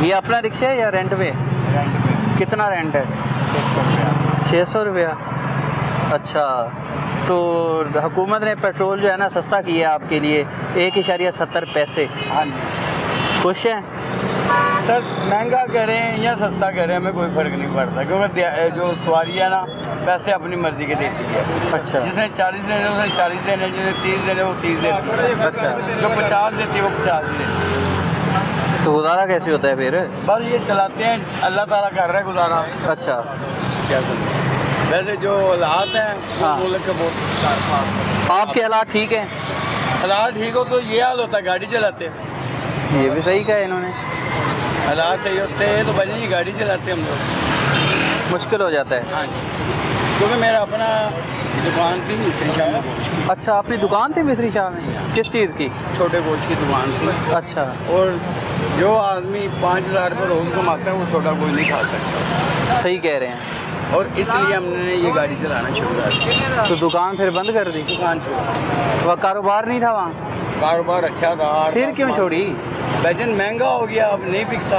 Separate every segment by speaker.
Speaker 1: ये अपना रिक्शा है या रेंट पे?
Speaker 2: रेंट पे।
Speaker 1: कितना रेंट है? 600 रुपया। अच्छा, तो हुकूमत ने पेट्रोल जो है ना सस्ता किया आपके लिए 1.70 पैसे।
Speaker 2: हाँ जी
Speaker 1: खुश हैं?
Speaker 2: सर, महंगा कह रहे हैं या सस्ता कह रहे हैं, हमें कोई फ़र्क नहीं पड़ता, क्योंकि जो सवारी है ना पैसे अपनी मर्ज़ी के देती है।
Speaker 1: अच्छा,
Speaker 2: जिसने 40 देने उसने 40 देने, जिसने 30 देने वो 30 देती है।
Speaker 1: अच्छा,
Speaker 2: जो 50 देती है वो 50 ही देती है।
Speaker 1: तो गुजारा कैसे होता है फिर?
Speaker 2: बस ये चलाते हैं, अल्लाह ताला कर रहा है गुजारा।
Speaker 1: अच्छा,
Speaker 2: क्या समझे, वैसे जो हालात हैं वो
Speaker 1: हाँ।
Speaker 2: मुल्क के बहुत
Speaker 1: आपके हालात ठीक हैं?
Speaker 2: हालात ठीक हो तो ये हाल होता है, गाड़ी चलाते हैं।
Speaker 1: ये भी सही कहा इन्होंने।
Speaker 2: हालात सही होते हैं तो भाई गाड़ी चलाते हैं हम लोग।
Speaker 1: मुश्किल हो जाता है।
Speaker 2: हाँ जी, क्योंकि मेरा अपना दुकान थी मिस्त्री शाह में,
Speaker 1: अच्छा, आपकी दुकान थी मिस्त्री शाह में? किस चीज़ की?
Speaker 2: छोटे कोच की दुकान थी।
Speaker 1: अच्छा,
Speaker 2: और जो आदमी 5,000 रुपये रोज़ कमाता है वो छोटा कोई नहीं खा सकता,
Speaker 1: सही कह रहे हैं।
Speaker 2: और इसलिए हमने ये गाड़ी चलाना शुरू कर दिया।
Speaker 1: तो दुकान फिर बंद कर दी?
Speaker 2: दुकान छोड़ी,
Speaker 1: वह कारोबार नहीं था वहाँ?
Speaker 2: कारोबार अच्छा था।
Speaker 1: फिर क्यों छोड़ी?
Speaker 2: वजन महंगा हो गया, अब नहीं बिकता।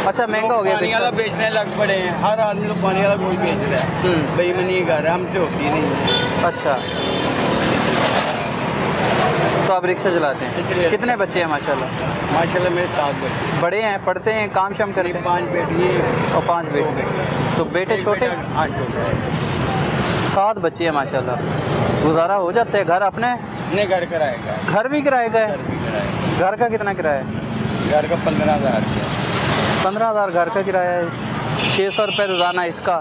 Speaker 1: अच्छा, महंगा हो गया।
Speaker 2: पानी वाला बेचने लग पड़े हैं, हर आदमी तो पानी वाला कोई बेच रहा है, बेईमानी कर रहा है, हमसे होती नहीं।
Speaker 1: अच्छा, तो आप रिक्शा चलाते
Speaker 2: इसलिए।
Speaker 1: हैं? कितने बच्चे हैं माशाल्लाह?
Speaker 2: माशाल्लाह मेरे 7 बच्चे,
Speaker 1: बड़े हैं, पढ़ते हैं, काम शाम करते हैं?
Speaker 2: 5 बेटी
Speaker 1: और 5
Speaker 2: 2
Speaker 1: बेटे।
Speaker 2: बेटे।
Speaker 1: तो बेटे छोटे?
Speaker 2: हाँ छोटे।
Speaker 1: 7 बच्चे हैं माशाल्लाह। गुजारा हो जाता है? घर अपने?
Speaker 2: अपने घर कराएगा,
Speaker 1: घर भी किराए का
Speaker 2: घर
Speaker 1: है?
Speaker 2: भी कराएगा।
Speaker 1: घर का कितना किराया है?
Speaker 2: घर का 15,000 रुपया।
Speaker 1: 15,000 घर का किराया है। 600 रुपये रोज़ाना इसका,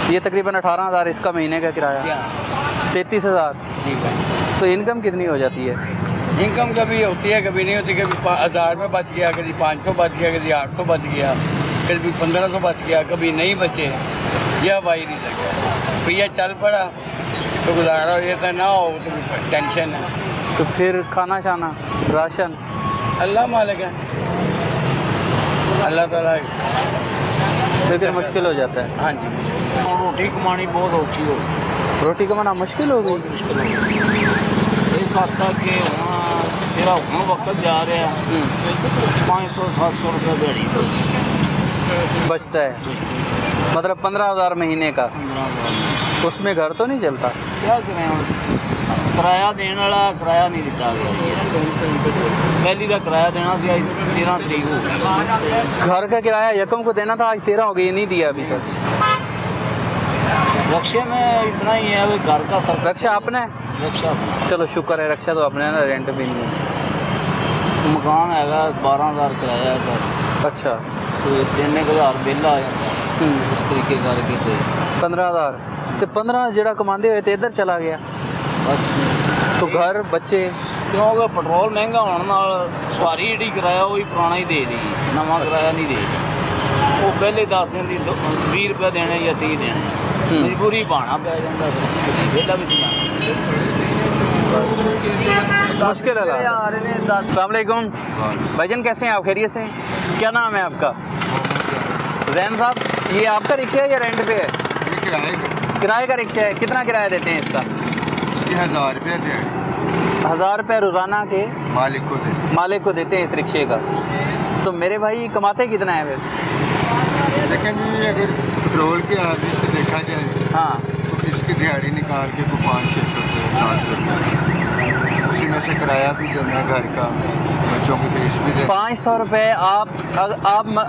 Speaker 1: ये तकरीबन 18,000 इसका महीने का किराया। 33,000।
Speaker 2: जी भाई,
Speaker 1: तो इनकम कितनी हो जाती है?
Speaker 2: इनकम कभी होती है कभी नहीं होती, कभी 1,000 में बच गया, कभी 500 बच गया, कभी 800 बच गया, कभी 1,500 बच गया, कभी नहीं बचे। यह भाई नहीं सकता, भैया चल पड़ा तो गुजारा हो जाता, ना हो तो टेंशन है।
Speaker 1: तो फिर खाना शाना राशन?
Speaker 2: अल्लाह मालिक है, अल्लाह ताला।
Speaker 1: तो फिर मुश्किल हो जाता है।
Speaker 2: हाँ जी, मुश्किल। रोटी कमानी बहुत औखी हो,
Speaker 1: रोटी कमाना मुश्किल हो गई?
Speaker 2: मुश्किल हो। इस हद तक कि तेरा हूँ वक्त जा रहा है 500-700 रुपये दिहाड़ी बस
Speaker 1: बचता है, मतलब 15,000 महीने का।
Speaker 2: 15,000।
Speaker 1: उसमें घर तो नहीं चलता?
Speaker 2: क्या करें हम, किराया देने वाला किराया नहीं दिता गया। पहली का किराया देना सी, आज 13 तरीक हो गई।
Speaker 1: घर का किराया यकम को देना था, आज 13 हो गई, नहीं दिया अभी तक।
Speaker 2: रक्षा में इतना ही है, घर का सब
Speaker 1: रक्षा आपने?
Speaker 2: रक्षा
Speaker 1: चलो शुक्र है, रक्षा तो अपने है ना, रेंट भी नहीं है।
Speaker 2: मकान हैगा 12,000 किराया है सर।
Speaker 1: अच्छा,
Speaker 2: तो 3,000 बिल आ जाता है इस तरीके करके। तो
Speaker 1: 15,000 तो 15 जड़ा कमाते हुए तो इधर चला गया
Speaker 2: बस।
Speaker 1: तो घर बच्चे?
Speaker 2: क्योंकि पेट्रोल महंगा होने नाल सवारी जी किराया वही पुराना ही दे दी, नवा किराया नहीं दे दी। वो पहले 10 दिन की 20 रुपये देने या 30 देने, मजबूरी बहाना पै जाता, वेला भी
Speaker 1: मुश्किल है। अस्सलाम वालेकुम भाईजान, कैसे हैं आप? खैरियत से हैं? क्या नाम है आपका? जैन साहब, ये आपका रिक्शा है या रेंट पे है? किराए का रिक्शा है। कितना किराया देते हैं इसका?
Speaker 3: इसके 1,000 रुपये दिहाड़ी
Speaker 1: 1,000 रुपये रोज़ाना के
Speaker 3: मालिक को
Speaker 1: देते हैं इस रिक्शे का। तो मेरे भाई कमाते कितना है फिर?
Speaker 3: लेकिन ये अगर पेट्रोल के आदि से देखा जाए,
Speaker 1: हाँ,
Speaker 3: तो इसकी दिहाड़ी निकाल के 500-600 रुपये 700 रुपये, उसी में से किराया भी देना, घर का बच्चों की फीस भी देना।
Speaker 1: 500 रुपये।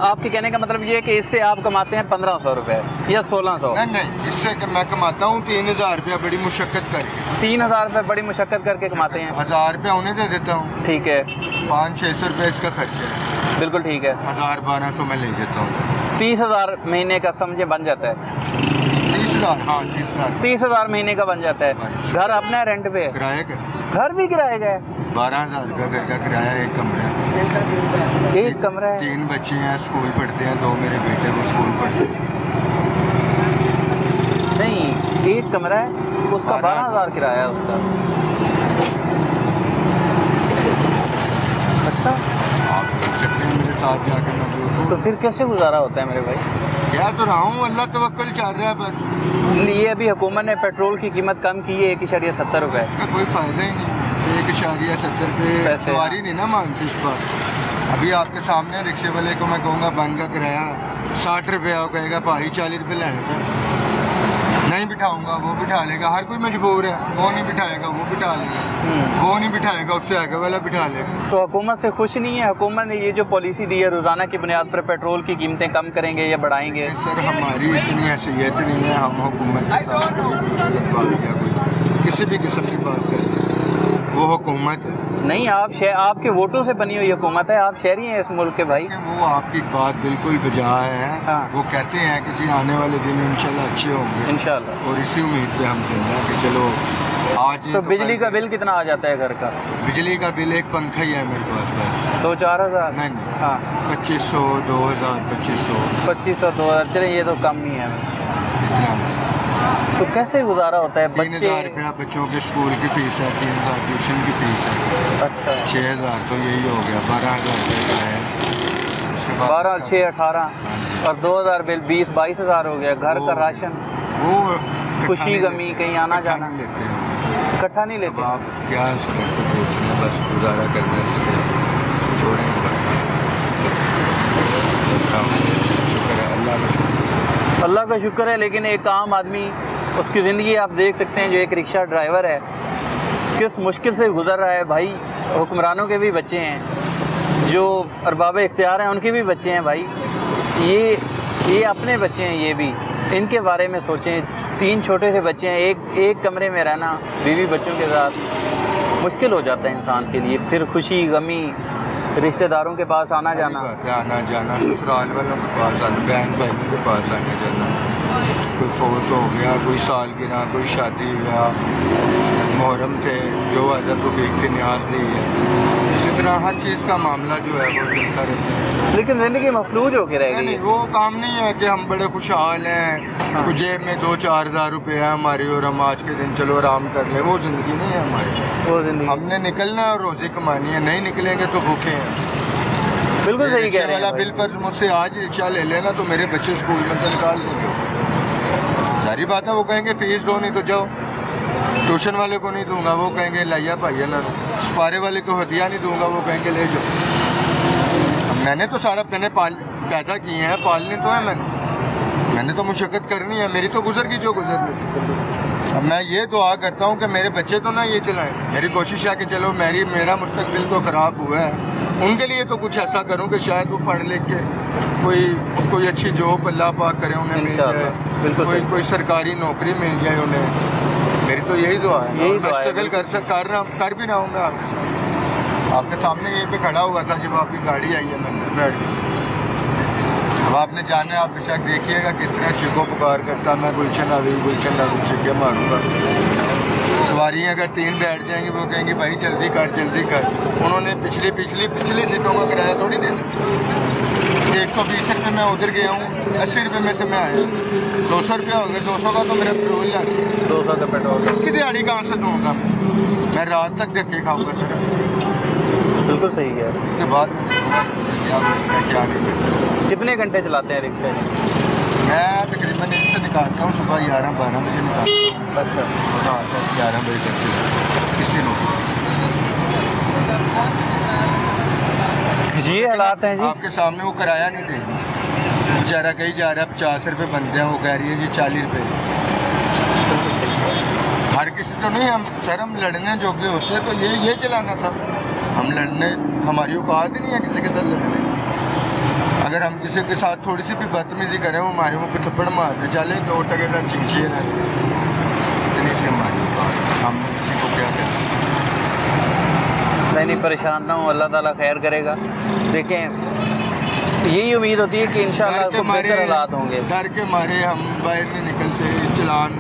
Speaker 1: आपके कहने का मतलब ये है कि इससे आप कमाते हैं 1,500 रुपये या 1,600?
Speaker 3: नहीं, इससे मैं कमाता हूँ 3,000 रुपया बड़ी मुशक्क़त करके।
Speaker 1: 3,000 रुपये बड़ी मुशक्क़त करके कमाते हैं?
Speaker 3: 1,000 रुपया उन्हें दे देता हूँ।
Speaker 1: ठीक है।
Speaker 3: 500-600 रुपये इसका खर्चा है।
Speaker 1: बिल्कुल ठीक है।
Speaker 3: 1,000-1,200 में ले जाता हूँ।
Speaker 1: 30,000 महीने का समझे बन जाता है।
Speaker 3: 30,000, हाँ 30,000।
Speaker 1: 30,000 महीने का बन जाता है। घर अपना रेंट पे है?
Speaker 3: किराए का
Speaker 1: घर भी किराए का है?
Speaker 3: 12,000 रुपया घर का किराया, एक कमरा।
Speaker 1: एक कमरा है?
Speaker 3: 3 बच्चे हैं, स्कूल पढ़ते हैं, 2 मेरे बेटे वो स्कूल पढ़ते हैं।
Speaker 1: नहीं, एक कमरा है, उसका 12,000 किराया है उसका। अच्छा,
Speaker 3: आप देख सकते हैं मेरे साथ जाकर मौजूद हो।
Speaker 1: तो फिर कैसे गुजारा होता है मेरे भाई?
Speaker 3: क्या तो रहा हूँ, अल्लाह तवक्कल चल रहा है बस।
Speaker 1: ये अभी हुकूमत ने पेट्रोल की कीमत कम की है 1.70 रुपये।
Speaker 3: इसका कोई फ़ायदा ही नहीं। 1.70 पे
Speaker 1: पैसे।
Speaker 3: सवारी नहीं ना मांगती इस बार। अभी आपके सामने रिक्शे वाले को मैं कहूँगा बंद का किराया 60 रुपया, वो कहेगा भाई 40 रुपये लेने का, नहीं बिठाऊंगा, वो बिठा लेगा। हर कोई मजबूर है, वो नहीं बिठाएगा वो बिठा लेगा, वो नहीं बिठाएगा उससे आगे वाला बिठा लेगा।
Speaker 1: तो हुकूमत से खुश नहीं है? हुकूमत ने ये जो पॉलिसी दी है रोज़ाना की बुनियाद पर पेट्रोल की कीमतें कम करेंगे या बढ़ाएंगे?
Speaker 3: सर हमारी इतनी हैसियत नहीं है, हम हुकूमत के साथ गलत बात या कोई किसी भी किस्म की बात कर सकते। वो हुकूमत है
Speaker 1: नहीं, आपके वोटों से बनी हुई हुकूमत है, आप शहरी हैं इस मुल्क के भाई।
Speaker 3: वो आपकी बात बिल्कुल बजा है।
Speaker 1: हाँ।
Speaker 3: वो कहते हैं कि जी आने वाले दिन इंशाल्लाह अच्छे होंगे,
Speaker 1: इंशाल्लाह, और
Speaker 3: इसी उम्मीद पे हम जिंदा हैं कि चलो आज।
Speaker 1: तो बिजली का बिल कितना आ जाता है घर का?
Speaker 3: बिजली का बिल एक पंखा ही है मेरे पास बस।
Speaker 1: तो 4,000?
Speaker 3: नहीं,
Speaker 1: हाँ,
Speaker 3: 2500, 2000, 2500,
Speaker 1: 2500, 2000, चले ये तो कम ही है।
Speaker 3: इतना।
Speaker 1: तो कैसे गुजारा होता है?
Speaker 3: 3000 रुपया बच्चों के स्कूल की फीस है, 3000 ट्यूशन की फीस है।
Speaker 1: अच्छा,
Speaker 3: 6000 तो यही हो गया, 12000 रुपये का है। उसके बाद
Speaker 1: 12, 6, 18 और 2000 बिल, 20-22 हज़ार हो गया। घर का राशन,
Speaker 3: वो
Speaker 1: खुशी गमी, कहीं आना जाना
Speaker 3: लेते हैं,
Speaker 1: इकट्ठा नहीं लेते?
Speaker 3: आप क्या सड़क पर बेचना, बस गुजारा करना, रिश्ते छोड़ेंगे। शुक्र है, अल्लाह का शुक्र,
Speaker 1: अल्लाह का शुक्र है। लेकिन एक आम आदमी, उसकी ज़िंदगी आप देख सकते हैं, जो एक रिक्शा ड्राइवर है किस मुश्किल से गुज़र रहा है भाई। हुक्मरानों के भी बच्चे हैं, जो अरबाब इख्तियार हैं उनके भी बच्चे हैं भाई। ये अपने बच्चे हैं, ये भी इनके बारे में सोचें। 3 छोटे से बच्चे हैं, एक कमरे में रहना बीवी बच्चों के साथ मुश्किल हो जाता है इंसान के लिए। फिर खुशी गमी, रिश्तेदारों के पास आना जाना,
Speaker 3: ससुराल वालों के पास आना, बहन भाइयों के पास आना जाना, कोई फोत हो गया, कोई सालगिरह, कोई शादी ब्याह, मुहर्रम थे, जो अदर रफीक थी न्याज दी है, इसी तरह हर चीज़ का मामला जो है वो चलता रहता है।
Speaker 1: लेकिन ज़िंदगी मफलूज होकर रह गई
Speaker 3: नहीं,
Speaker 1: है।
Speaker 3: वो काम नहीं है कि हम बड़े खुशहाल हैं,
Speaker 1: हाँ।
Speaker 3: कुछ जेब में 2-4 हज़ार रुपये है हमारी और हम आज के दिन चलो आराम कर लें, वो ज़िंदगी नहीं है हमारी।
Speaker 1: वो ज़िंदगी
Speaker 3: हमने निकलना है और रोज़ी कमानी है, नहीं निकलेंगे तो भूखे हैं।
Speaker 1: बिल्कुल सही कह रहे
Speaker 3: वाला
Speaker 1: हैं
Speaker 3: बिल पर मुझसे आज रिक्शा ले लेना तो मेरे बच्चे स्कूल में से निकाल देंगे। सारी बात है, वो कहेंगे फीस दो नहीं तो जाओ, ट्यूशन वाले को नहीं दूंगा, वो कहेंगे लाइया भाइया ना, स्पारे वाले को हदिया नहीं दूंगा, वो कहेंगे ले जाओ। मैंने तो सारा पैदा किए हैं, पालने तो है मैंने तो मुशक्क़त करनी है, मेरी तो गुजर की जो गुजरनी थी। अब मैं ये दुआ करता हूँ कि मेरे बच्चे तो ना ये चलाएं। मेरी कोशिश है कि चलो मेरा मुस्तकबिल तो ख़राब हुआ है, उनके लिए तो कुछ ऐसा करूँ कि शायद वो पढ़ लिख के कोई अच्छी जॉब अल्लाह पाक करे उन्हें मिल जाए, कोई सरकारी नौकरी मिल जाए उन्हें। मेरी तो यही दुआ है। मैं स्ट्रगल कर भी रहा हूँ। मैं आपके सामने यहीं पे खड़ा हुआ था जब आपकी गाड़ी आई है, मैं अंदर बैठ गया। अब आपने जाना है, आप बेशक देखिएगा किस तरह चीखों पुकार करता मैं गुलशन अभी चीखे मारूंगा। सवारी अगर 3 बैठ जाएंगी, वो कहेंगे भाई जल्दी कर। उन्होंने पिछली सीटों का किराया थोड़ी देना। 120 रुपये मैं उधर गया हूँ, 80 रुपये में से मैं आया, 200 रुपया हो गया, 200 का तो मेरा पेट्रोल जाता है,
Speaker 1: 200 का पेट्रोल।
Speaker 3: इसकी दिहाड़ी कहाँ से दूँगा मैं रात तक धक्के खाऊँगा सर।
Speaker 1: बिल्कुल सही है।
Speaker 3: उसके बाद क्या नहीं।
Speaker 1: कितने घंटे चलाते हैं रिक्शे?
Speaker 3: मैं तकरीबन इनसे निकालता हूँ सुबह 11-12 बजे निकालता हूँ।
Speaker 1: अच्छा,
Speaker 3: 10-11 बजे तक चलाता हूँ किसी लोग।
Speaker 1: ये हालात हैं जी।
Speaker 3: आपके सामने वो किराया नहीं देंगे, बेचारा कहीं जा रहा है, 50 रुपये बनते हैं, वो कह रही है जी 40 रुपये। हर किसी तो नहीं, हम लड़ने जोगे होते हैं तो ये चलाना था। हम लड़ने, हमारी औकात ही नहीं है किसी के साथ लड़ने। अगर हम किसी के साथ थोड़ी सी भी बदतमीजी करें, वो हमारे मुँह पे थप्पड़ मारते चले 2 टके का चिंचिए ना, इतनी सी हमारी औकात, हम किसी को क्या करें।
Speaker 1: नहीं, परेशान ना हो, अल्लाह ताला खैर करेगा। देखें, यही उम्मीद होती है कि इंशाल्लाह बेहतर हालात होंगे।
Speaker 3: डर के मारे हम बाहर नहीं निकलते। चलान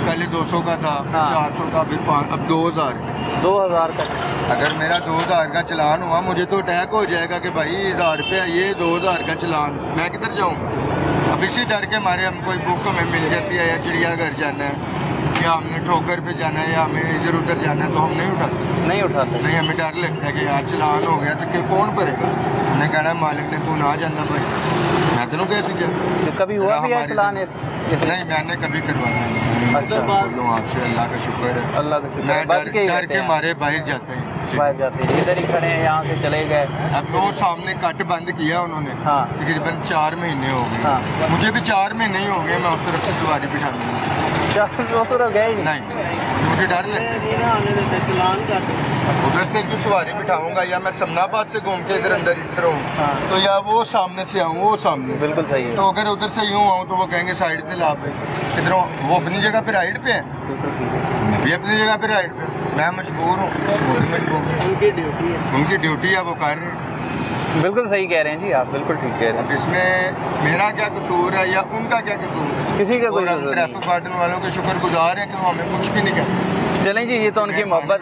Speaker 3: पहले 200 का था, 400 का, फिर 5, अब 2000
Speaker 1: का।
Speaker 3: अगर मेरा 2000 का चलान हुआ, मुझे तो अटैक हो जाएगा कि भाई 1000 रुपया, ये 2000 का चलान, मैं किधर जाऊँ। अब इसी डर के मारे हम कोई बुक हमें मिल जाती है, या चिड़ियाघर जाना है, या हमने ठोकर पे जाना है, या हमें इधर उधर जाना है, तो हम नहीं उठाते। नहीं, हमें डर लगता है कि यार चलान हो गया तो क्या कौन भरेगा। हमने कहना मालिक ने तू ना जाना भाई, मैं तेनों कैसे जा।
Speaker 1: कभी हुआ भी है चलान ऐसे?
Speaker 3: नहीं मैंने कभी करवाया नहीं।
Speaker 1: अच्छा।
Speaker 3: बोलूं आपसे अल्लाह का शुक्र है।
Speaker 1: अल्लाह का शुक्र
Speaker 3: मैं
Speaker 1: है, बच के ही
Speaker 3: डर
Speaker 1: रहते
Speaker 3: के
Speaker 1: हैं।
Speaker 3: मारे बाहर जाते हैं।
Speaker 1: बाहर जाते हैं, इधर ही खड़े हैं, यहाँ से चले गए।
Speaker 3: अब वो सामने कट बंद किया उन्होंने,
Speaker 1: हाँ।
Speaker 3: तकरीबन 4 महीने हो गए।
Speaker 1: हाँ।
Speaker 3: मुझे भी 4 महीने ही हो गए, मैं उस तरफ से सवारी बिठा लूँगा।
Speaker 1: 400 तो गए ही नहीं।
Speaker 3: नहीं मुझे डर लगता है उधर से जो सवारी बिठाऊंगा या मैं समनाबाद से घूम के इधर अंदर इंटर हूँ
Speaker 1: हाँ।
Speaker 3: तो या वो सामने से आऊँ वो सामने से।
Speaker 1: बिल्कुल सही है।
Speaker 3: तो अगर उधर से यूँ आऊँ तो वो कहेंगे साइड पे ला पे किधर वो अपनी जगह पे राइड पे है,
Speaker 1: बिल्कुल ठीक है।
Speaker 3: मैं भी अपनी जगह पे राइड पे हूं। मैं मजबूर हूँ, वो भी मजबूर है। उनकी ड्यूटी है वो कर रहे हैं।
Speaker 1: बिल्कुल सही कह रहे हैं जी आप, बिल्कुल ठीक कह रहे हैं।
Speaker 3: अब इसमें मेरा क्या कसूर है या उनका क्या कसूर है?
Speaker 1: किसी का कोई
Speaker 3: और हम
Speaker 1: कसूर नहीं
Speaker 3: ट्रैफिक वार्डन वालों के शुक्रगुजार हैं कि वो हमें कुछ भी नहीं कहते।
Speaker 1: चलें जी, ये तो उनकी मोहब्बत